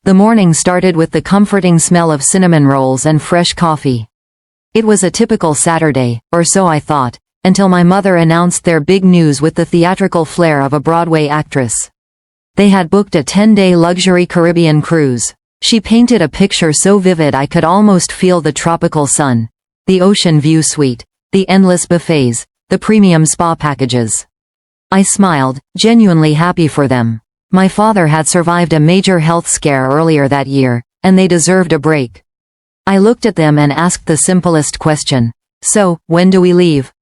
The morning started with the comforting smell of cinnamon rolls and fresh coffee. It was a typical Saturday, or so I thought, until my mother announced their big news with the theatrical flair of a Broadway actress. They had booked a 10-day luxury Caribbean cruise. She painted a picture so vivid I could almost feel the tropical sun, the ocean view suite, the endless buffets, the premium spa packages. I smiled, genuinely happy for them. My father had survived a major health scare earlier that year, and they deserved a break. I looked at them and asked the simplest question. So, when do we leave?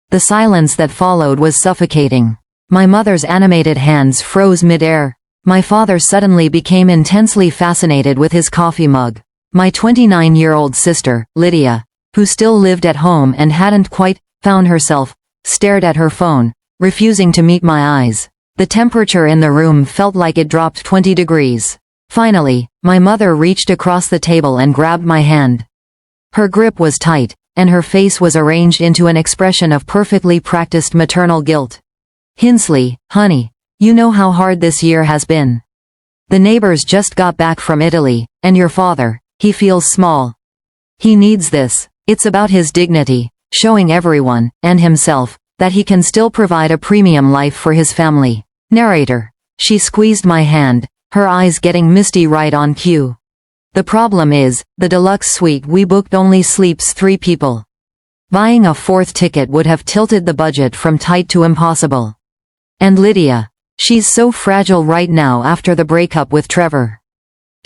The silence that followed was suffocating. My mother's animated hands froze mid-air. My father suddenly became intensely fascinated with his coffee mug. My 29-year-old sister, Lydia, who still lived at home and hadn't quite found herself, stared at her phone, refusing to meet my eyes. The temperature in the room felt like it dropped 20 degrees. Finally, my mother reached across the table and grabbed my hand. Her grip was tight, and her face was arranged into an expression of perfectly practiced maternal guilt. "Hinsley, honey, you know how hard this year has been. The neighbors just got back from Italy, and your father, he feels small. He needs this. It's about his dignity, showing everyone, and himself, that he can still provide a premium life for his family." Narrator. She squeezed my hand, her eyes getting misty right on cue. "The problem is, the deluxe suite we booked only sleeps 3 people. Buying a 4th ticket would have tilted the budget from tight to impossible. And Lydia. She's so fragile right now after the breakup with Trevor.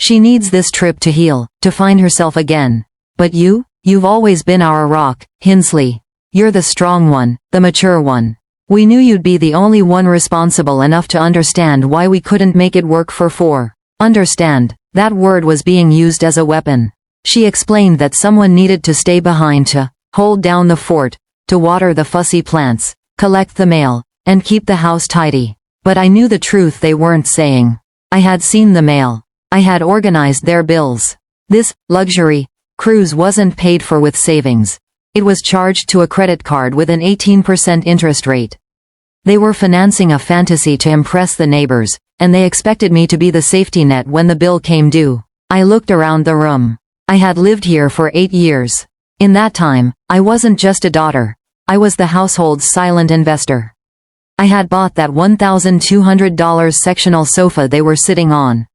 She needs this trip to heal, to find herself again. But you've always been our rock, Hinsley. You're the strong one, the mature one. We knew you'd be the only one responsible enough to understand why we couldn't make it work for 4. Understand, that word was being used as a weapon. She explained that someone needed to stay behind to hold down the fort, to water the fussy plants, collect the mail, and keep the house tidy. But I knew the truth they weren't saying. I had seen the mail. I had organized their bills. This luxury cruise wasn't paid for with savings. It was charged to a credit card with an 18% interest rate. They were financing a fantasy to impress the neighbors, and they expected me to be the safety net when the bill came due. I looked around the room. I had lived here for 8 years. In that time, I wasn't just a daughter. I was the household's silent investor. I had bought that $1,200 sectional sofa they were sitting on.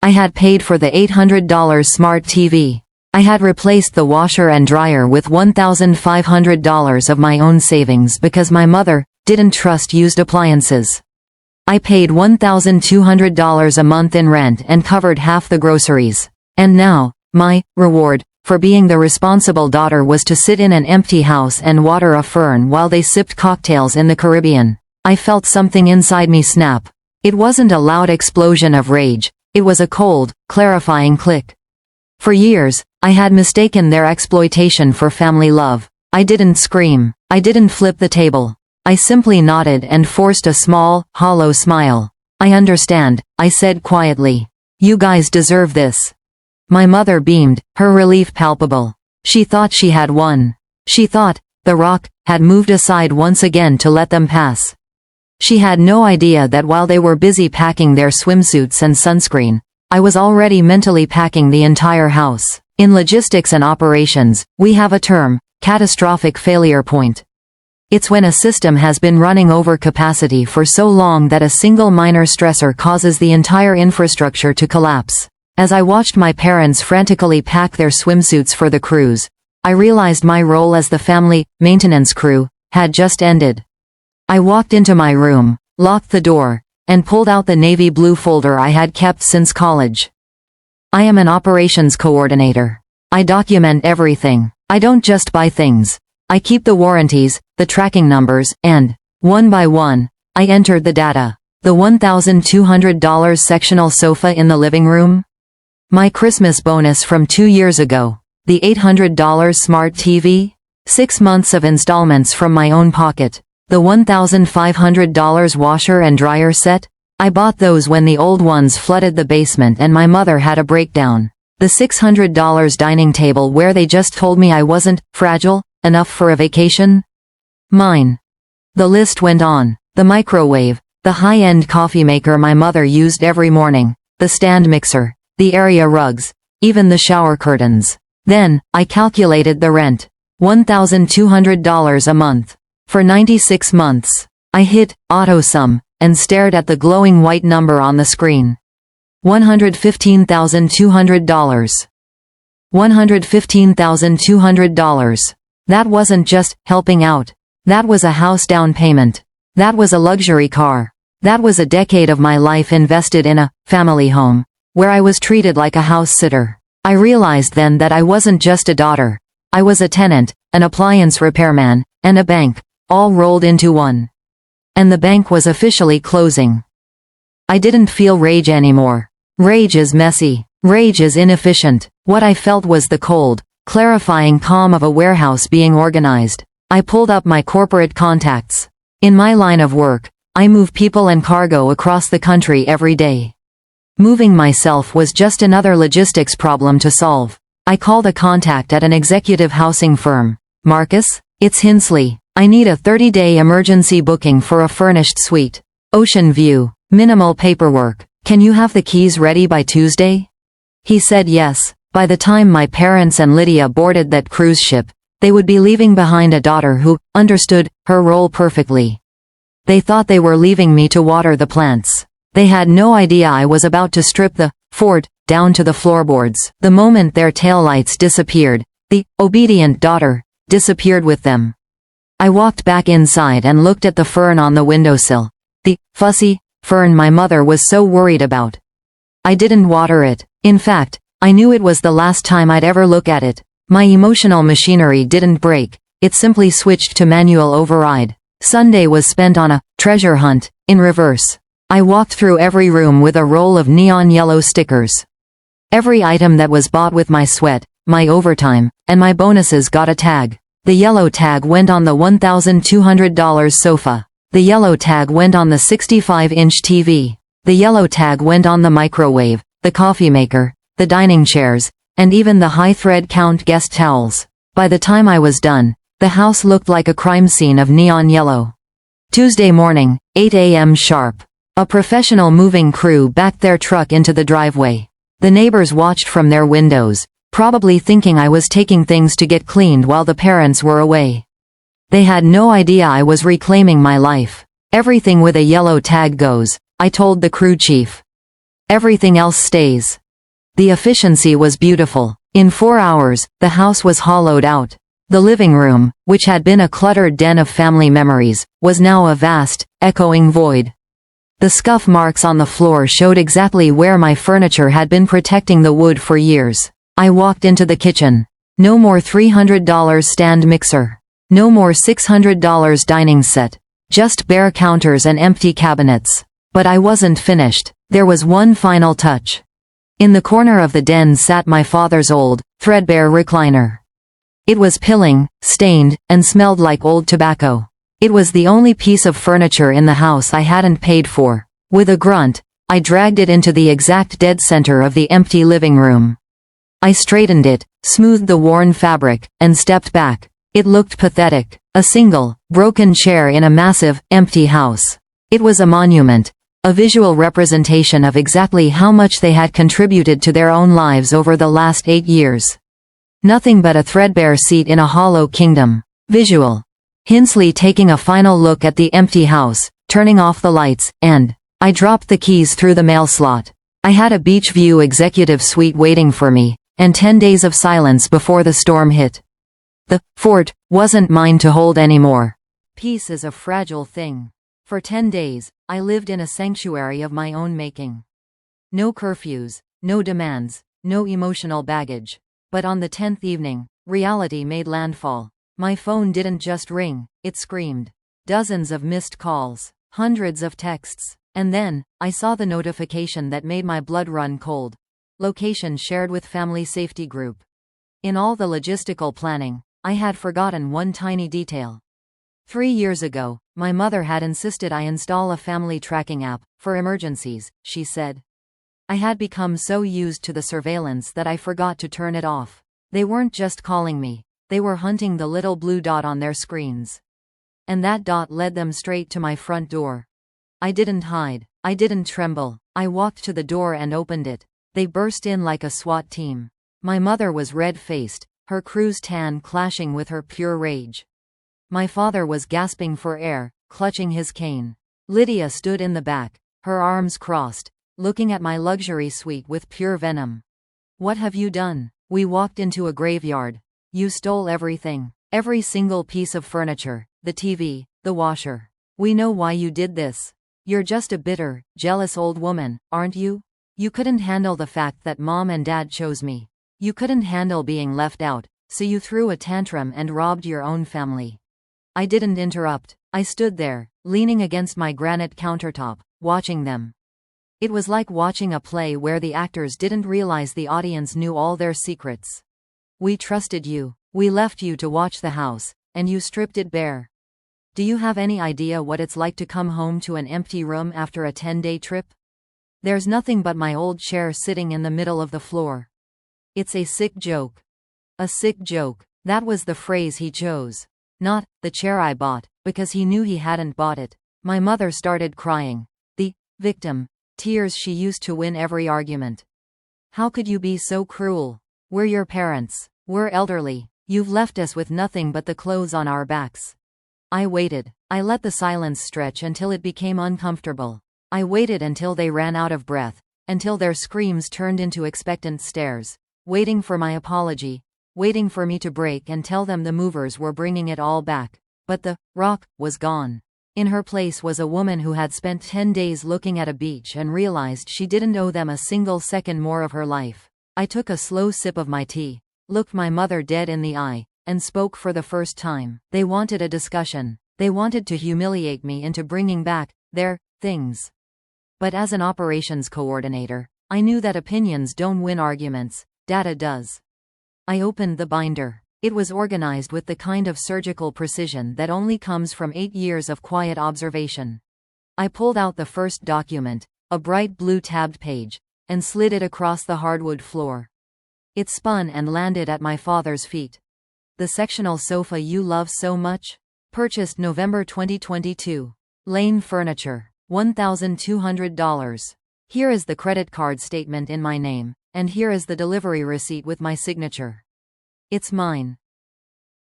I had paid for the $800 smart TV. I had replaced the washer and dryer with $1,500 of my own savings because my mother didn't trust used appliances. I paid $1,200 a month in rent and covered half the groceries. And now, my reward for being the responsible daughter was to sit in an empty house and water a fern while they sipped cocktails in the Caribbean. I felt something inside me snap. It wasn't a loud explosion of rage. It was a cold, clarifying click. For years, I had mistaken their exploitation for family love. I didn't scream. I didn't flip the table. I simply nodded and forced a small, hollow smile. "I understand," I said quietly. "You guys deserve this." My mother beamed, her relief palpable. She thought she had won. She thought the rock had moved aside once again to let them pass. She had no idea that while they were busy packing their swimsuits and sunscreen, I was already mentally packing the entire house. In logistics and operations, we have a term, catastrophic failure point. It's when a system has been running over capacity for so long that a single minor stressor causes the entire infrastructure to collapse. As I watched my parents frantically pack their swimsuits for the cruise, I realized my role as the family maintenance crew had just ended. I walked into my room, locked the door, and pulled out the navy blue folder I had kept since college. I am an operations coordinator. I document everything. I don't just buy things. I keep the warranties, the tracking numbers, and, one by one, I entered the data. The $1,200 sectional sofa in the living room? My Christmas bonus from 2 years ago. The $800 smart TV? 6 months of installments from my own pocket. The $1,500 washer and dryer set? I bought those when the old ones flooded the basement and my mother had a breakdown. The $600 dining table where they just told me I wasn't fragile enough for a vacation? Mine. The list went on. The microwave, the high-end coffee maker my mother used every morning, the stand mixer, the area rugs, even the shower curtains. Then, I calculated the rent. $1,200 a month. For 96 months. I hit AutoSum and stared at the glowing white number on the screen. $115,200. $115,200. That wasn't just helping out. That was a house down payment. That was a luxury car. That was a decade of my life invested in a family home, where I was treated like a house sitter. I realized then that I wasn't just a daughter. I was a tenant, an appliance repairman, and a bank, all rolled into one. And the bank was officially closing. I didn't feel rage anymore. Rage is messy. Rage is inefficient. What I felt was the cold, clarifying calm of a warehouse being organized. I pulled up my corporate contacts. In my line of work, I move people and cargo across the country every day. Moving myself was just another logistics problem to solve. I called a contact at an executive housing firm. Marcus, it's Hinsley. I need a 30-day emergency booking for a furnished suite. Ocean view. Minimal paperwork. Can you have the keys ready by Tuesday? He said yes. By the time my parents and Lydia boarded that cruise ship, they would be leaving behind a daughter who understood her role perfectly. They thought they were leaving me to water the plants. They had no idea I was about to strip the fort down to the floorboards. The moment their taillights disappeared, the obedient daughter disappeared with them. I walked back inside and looked at the fern on the windowsill. The fussy fern my mother was so worried about. I didn't water it. In fact, I knew it was the last time I'd ever look at it. My emotional machinery didn't break. It simply switched to manual override. Sunday was spent on a treasure hunt, in reverse. I walked through every room with a roll of neon yellow stickers. Every item that was bought with my sweat, my overtime, and my bonuses got a tag. The yellow tag went on the $1,200 sofa. The yellow tag went on the 65-inch TV. The yellow tag went on the microwave, the coffee maker, the dining chairs, and even the high thread count guest towels. By the time I was done, the house looked like a crime scene of neon yellow. Tuesday morning, 8 a.m. sharp. A professional moving crew backed their truck into the driveway. The neighbors watched from their windows, probably thinking I was taking things to get cleaned while the parents were away. They had no idea I was reclaiming my life. Everything with a yellow tag goes, I told the crew chief. Everything else stays. The efficiency was beautiful. In 4 hours, the house was hollowed out. The living room, which had been a cluttered den of family memories, was now a vast, echoing void. The scuff marks on the floor showed exactly where my furniture had been protecting the wood for years. I walked into the kitchen. No more $300 stand mixer. No more $600 dining set. Just bare counters and empty cabinets. But I wasn't finished. There was one final touch. In the corner of the den sat my father's old, threadbare recliner. It was pilling, stained, and smelled like old tobacco. It was the only piece of furniture in the house I hadn't paid for. With a grunt, I dragged it into the exact dead center of the empty living room. I straightened it, smoothed the worn fabric, and stepped back. It looked pathetic. A single, broken chair in a massive, empty house. It was a monument, a visual representation of exactly how much they had contributed to their own lives over the last 8 years. Nothing but a threadbare seat in a hollow kingdom. Visual. Hinsley taking a final look at the empty house, turning off the lights, and I dropped the keys through the mail slot. I had a beach view executive suite waiting for me, and 10 days of silence before the storm hit. The fort wasn't mine to hold anymore. Peace is a fragile thing. For 10 days, I lived in a sanctuary of my own making. No curfews, no demands, no emotional baggage. But on the 10th evening, reality made landfall. My phone didn't just ring, it screamed. Dozens of missed calls, hundreds of texts. And then, I saw the notification that made my blood run cold. Location shared with family safety group. In all the logistical planning, I had forgotten one tiny detail. 3 years ago, my mother had insisted I install a family tracking app, for emergencies, she said. I had become so used to the surveillance that I forgot to turn it off. They weren't just calling me, they were hunting the little blue dot on their screens. And that dot led them straight to my front door. I didn't hide, I didn't tremble, I walked to the door and opened it. They burst in like a SWAT team. My mother was red-faced, her crew's tan clashing with her pure rage. My father was gasping for air, clutching his cane. Lydia stood in the back, her arms crossed, looking at my luxury suite with pure venom. What have you done? We walked into a graveyard. You stole everything. Every single piece of furniture, the TV, the washer. We know why you did this. You're just a bitter, jealous old woman, aren't you? You couldn't handle the fact that Mom and Dad chose me. You couldn't handle being left out, so you threw a tantrum and robbed your own family. I didn't interrupt. I stood there, leaning against my granite countertop, watching them. It was like watching a play where the actors didn't realize the audience knew all their secrets. We trusted you. We left you to watch the house, and you stripped it bare. Do you have any idea what it's like to come home to an empty room after a 10-day trip? There's nothing but my old chair sitting in the middle of the floor. It's a sick joke. A sick joke. That was the phrase he chose. Not, the chair I bought, because he knew he hadn't bought it. My mother started crying. The victim. Tears she used to win every argument. How could you be so cruel? We're your parents. We're elderly. You've left us with nothing but the clothes on our backs. I waited. I let the silence stretch until it became uncomfortable. I waited until they ran out of breath, until their screams turned into expectant stares, waiting for my apology, waiting for me to break and tell them the movers were bringing it all back. But the rock was gone. In her place was a woman who had spent 10 days looking at a beach and realized she didn't owe them a single second more of her life. I took a slow sip of my tea, looked my mother dead in the eye, and spoke for the first time. They wanted a discussion. They wanted to humiliate me into bringing back their things. But as an operations coordinator, I knew that opinions don't win arguments, data does. I opened the binder. It was organized with the kind of surgical precision that only comes from 8 years of quiet observation. I pulled out the first document, a bright blue tabbed page, and slid it across the hardwood floor. It spun and landed at my father's feet. The sectional sofa you love so much? Purchased November 2022. Lane Furniture. $1,200. Here is the credit card statement in my name, and here is the delivery receipt with my signature. It's mine.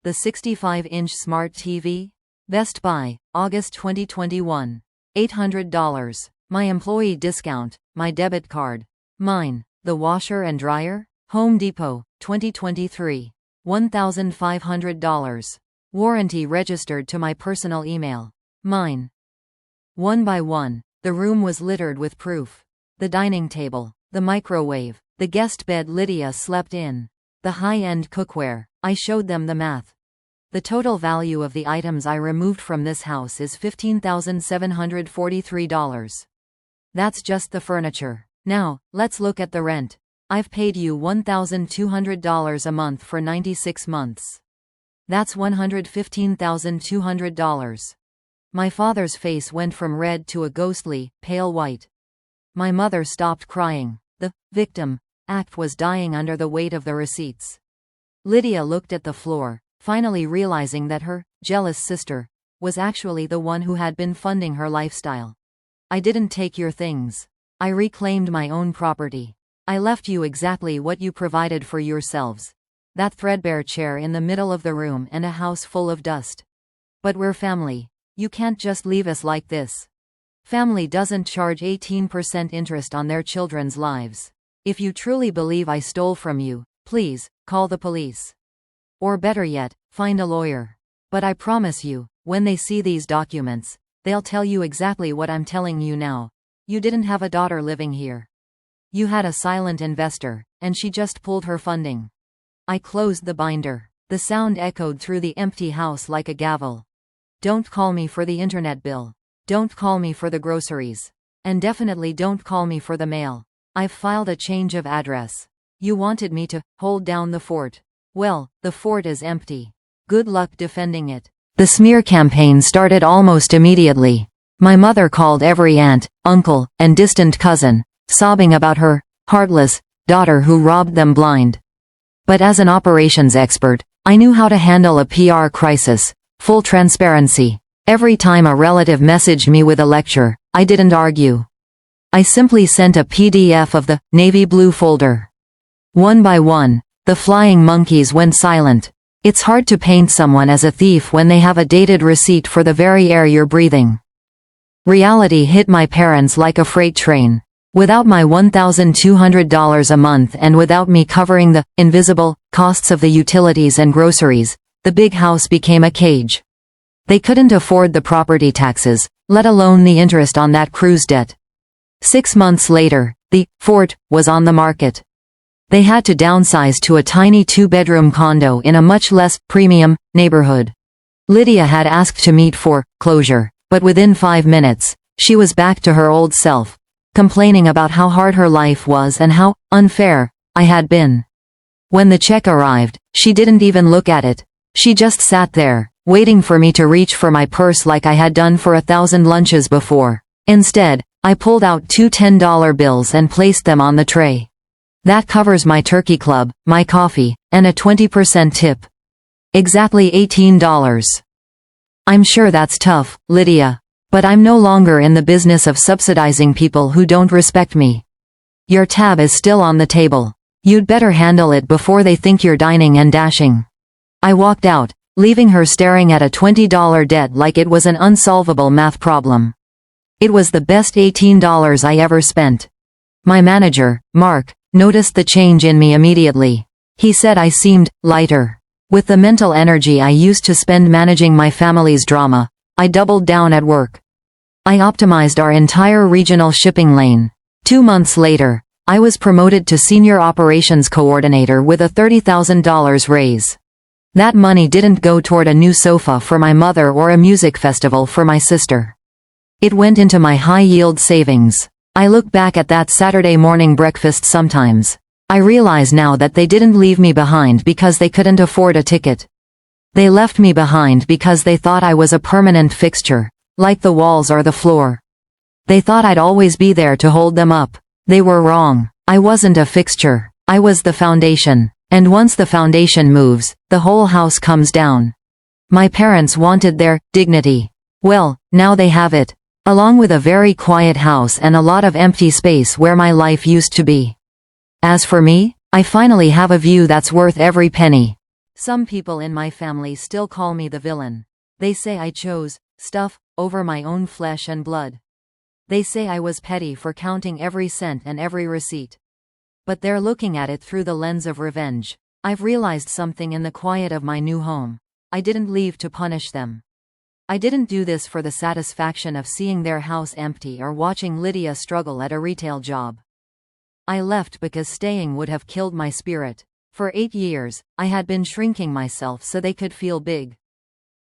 The 65-inch smart TV? Best Buy, August 2021. $800. My employee discount, my debit card. Mine. The washer and dryer? Home Depot, 2023. $1,500. Warranty registered to my personal email. Mine. One by one, the room was littered with proof. The dining table, the microwave, the guest bed Lydia slept in, the high-end cookware. I showed them the math. The total value of the items I removed from this house is $15,743. That's just the furniture. Now, let's look at the rent. I've paid you $1,200 a month for 96 months. That's $115,200. My father's face went from red to a ghostly, pale white. My mother stopped crying. The victim act was dying under the weight of the receipts. Lydia looked at the floor, finally realizing that her jealous sister was actually the one who had been funding her lifestyle. I didn't take your things. I reclaimed my own property. I left you exactly what you provided for yourselves. That threadbare chair in the middle of the room and a house full of dust. But we're family. You can't just leave us like this. Family doesn't charge 18% interest on their children's lives. If you truly believe I stole from you, please, call the police. Or better yet, find a lawyer. But I promise you, when they see these documents, they'll tell you exactly what I'm telling you now. You didn't have a daughter living here. You had a silent investor, and she just pulled her funding. I closed the binder. The sound echoed through the empty house like a gavel. Don't call me for the internet bill. Don't call me for the groceries. And definitely don't call me for the mail. I've filed a change of address. You wanted me to hold down the fort. Well, the fort is empty. Good luck defending it. The smear campaign started almost immediately. My mother called every aunt, uncle, and distant cousin, sobbing about her heartless daughter who robbed them blind. But as an operations expert, I knew how to handle a PR crisis. Full transparency. Every time a relative messaged me with a lecture, I didn't argue. I simply sent a PDF of the navy blue folder. One by one, the flying monkeys went silent. It's hard to paint someone as a thief when they have a dated receipt for the very air you're breathing. Reality hit my parents like a freight train. Without my $1,200 a month and without me covering the invisible costs of the utilities and groceries, the big house became a cage. They couldn't afford the property taxes, let alone the interest on that cruise debt. 6 months later, the fort was on the market. They had to downsize to a tiny 2-bedroom condo in a much less premium neighborhood. Lydia had asked to meet for closure, but within 5 minutes, she was back to her old self, complaining about how hard her life was and how unfair I had been. When the check arrived, she didn't even look at it. She just sat there, waiting for me to reach for my purse like I had done for 1,000 lunches before. Instead, I pulled out 2 $10 bills and placed them on the tray. That covers my turkey club, my coffee, and a 20% tip. Exactly $18. I'm sure that's tough, Lydia. But I'm no longer in the business of subsidizing people who don't respect me. Your tab is still on the table. You'd better handle it before they think you're dining and dashing. I walked out, leaving her staring at a $20 debt like it was an unsolvable math problem. It was the best $18 I ever spent. My manager, Mark, noticed the change in me immediately. He said I seemed lighter. With the mental energy I used to spend managing my family's drama, I doubled down at work. I optimized our entire regional shipping lane. 2 months later, I was promoted to Senior Operations Coordinator with a $30,000 raise. That money didn't go toward a new sofa for my mother or a music festival for my sister. It went into my high-yield savings. I look back at that Saturday morning breakfast sometimes. I realize now that they didn't leave me behind because they couldn't afford a ticket. They left me behind because they thought I was a permanent fixture, like the walls or the floor. They thought I'd always be there to hold them up. They were wrong. I wasn't a fixture. I was the foundation. And once the foundation moves, the whole house comes down. My parents wanted their dignity. Well, now they have it. Along with a very quiet house and a lot of empty space where my life used to be. As for me, I finally have a view that's worth every penny. Some people in my family still call me the villain. They say I chose stuff over my own flesh and blood. They say I was petty for counting every cent and every receipt. But they're looking at it through the lens of revenge. I've realized something in the quiet of my new home. I didn't leave to punish them. I didn't do this for the satisfaction of seeing their house empty or watching Lydia struggle at a retail job. I left because staying would have killed my spirit. For 8 years, I had been shrinking myself so they could feel big.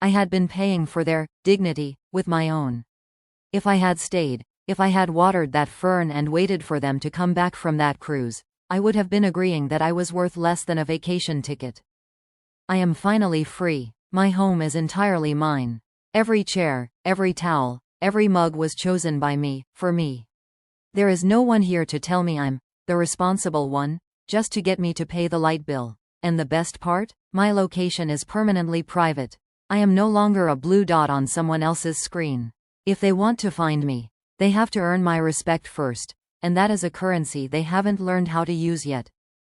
I had been paying for their dignity with my own. If I had stayed, if I had watered that fern and waited for them to come back from that cruise, I would have been agreeing that I was worth less than a vacation ticket. I am finally free. My home is entirely mine. Every chair, every towel, every mug was chosen by me, for me. There is no one here to tell me I'm the responsible one, just to get me to pay the light bill. And the best part? My location is permanently private. I am no longer a blue dot on someone else's screen. If they want to find me, they have to earn my respect first, and that is a currency they haven't learned how to use yet.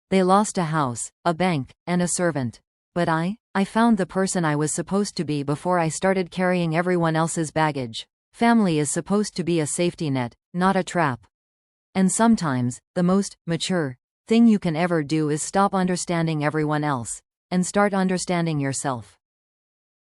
They lost a house, a bank, and a servant. But I found the person I was supposed to be before I started carrying everyone else's baggage. Family is supposed to be a safety net, not a trap. And sometimes, the most mature thing you can ever do is stop understanding everyone else and start understanding yourself.